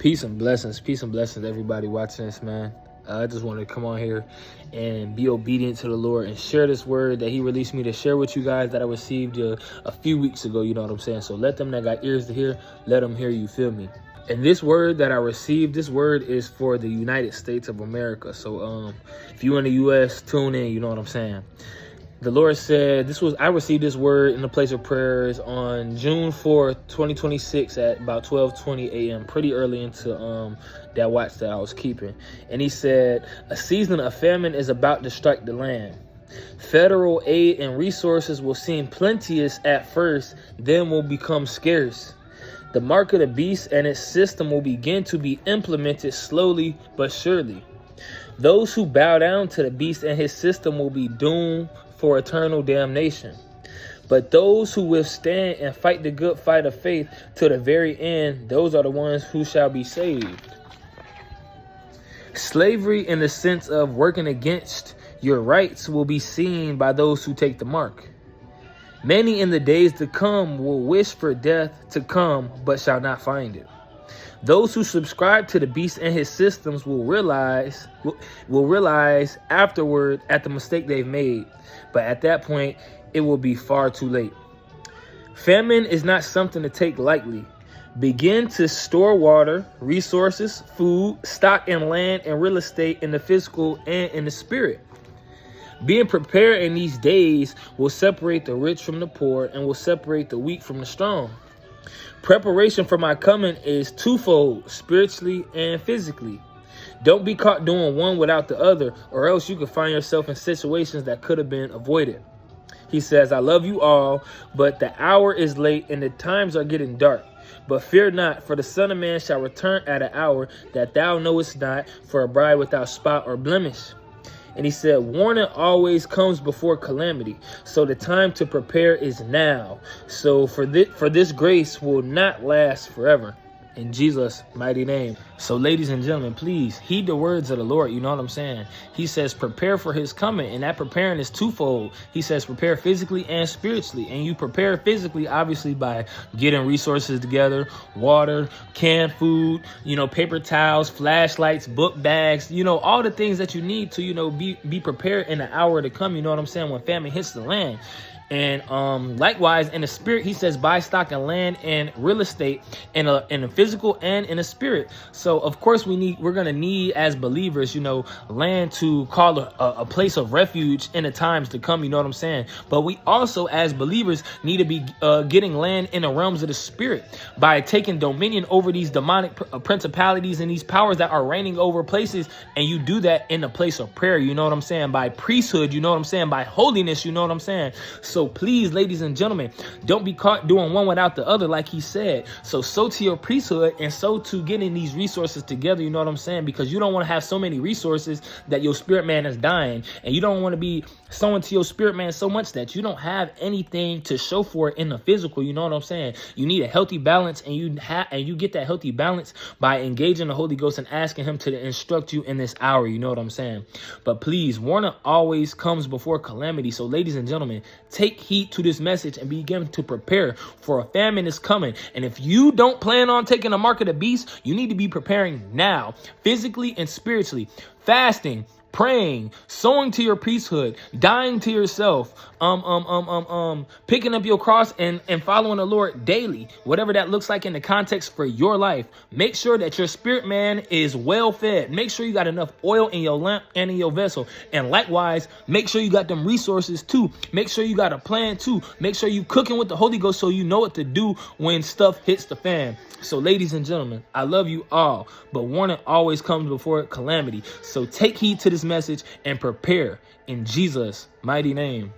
Peace and blessings, everybody watching this, man. I just wanted to come on here and be obedient to the Lord and share this word that he released me to share with you guys that I received a few weeks ago, you know what I'm saying? So let them that got ears to hear, let them hear, you feel me? And this word that I received, this word is for the United States of America. So if you in the U.S., tune in, you know what I'm saying? The Lord said, I received this word in the place of prayers on June 4th, 2026 at about 12:20 a.m., pretty early into that watch that I was keeping. And he said, a season of famine is about to strike the land. Federal aid and resources will seem plenteous at first, then will become scarce. The mark of the beast and its system will begin to be implemented slowly but surely. Those who bow down to the beast and his system will be doomed for eternal damnation. But those who withstand and fight the good fight of faith to the very end, those are the ones who shall be saved. Slavery in the sense of working against your rights will be seen by those who take the mark. Many in the days to come will wish for death to come, but shall not find it. Those who subscribe to the beast and his systems will realize afterward at the mistake they've made. But at that point, it will be far too late. Famine is not something to take lightly. Begin to store water, resources, food, stock and land and real estate in the physical and in the spirit. Being prepared in these days will separate the rich from the poor and will separate the weak from the strong. Preparation for my coming is twofold, spiritually and physically. Don't be caught doing one without the other, or else you could find yourself in situations that could have been avoided. He says, I love you all, but the hour is late and the times are getting dark. But fear not, for the Son of Man shall return at an hour that thou knowest not, for a bride without spot or blemish. And he said, warning always comes before calamity. So the time to prepare is now. So for this grace will not last forever. In Jesus' mighty name. So ladies and gentlemen, please heed the words of the Lord. You know what I'm saying? He says, prepare for his coming. And that preparing is twofold. He says, prepare physically and spiritually. And you prepare physically, obviously, by getting resources together, water, canned food, paper towels, flashlights, book bags, all the things that you need to, be prepared in the hour to come. You know what I'm saying? When famine hits the land. And likewise, in the spirit, he says, buy stock and land and real estate in a physical and in a spirit. So, of course, we're going to need, as believers, land to call a place of refuge in the times to come. You know what I'm saying? But we also, as believers, need to be getting land in the realms of the spirit by taking dominion over these demonic principalities and these powers that are reigning over places. And you do that in the place of prayer. You know what I'm saying? By priesthood. You know what I'm saying? By holiness. You know what I'm saying? So please, ladies and gentlemen, don't be caught doing one without the other, like he said. So sow to your priesthood and sow to getting these resources together. You know what I'm saying? Because you don't want to have so many resources that your spirit man is dying. And you don't want to be sowing to your spirit man so much that you don't have anything to show for it in the physical. You know what I'm saying? You need a healthy balance, and you get that healthy balance by engaging the Holy Ghost and asking him to instruct you in this hour. You know what I'm saying? But please, warning always comes before calamity. So ladies and gentlemen, take heed to this message and begin to prepare, for a famine is coming. And if you don't plan on taking the mark of the beast, you need to be preparing now, physically and spiritually, fasting, praying, sowing to your priesthood, dying to yourself, picking up your cross and following the Lord daily, whatever that looks like in the context for your life. Make sure that your spirit man is well fed. Make sure you got enough oil in your lamp and in your vessel. And likewise, make sure you got them resources too. Make sure you got a plan too. Make sure you cooking with the Holy Ghost so you know what to do when stuff hits the fan. So ladies and gentlemen, I love you all, but warning always comes before calamity. So take heed to this message and prepare in Jesus' mighty name.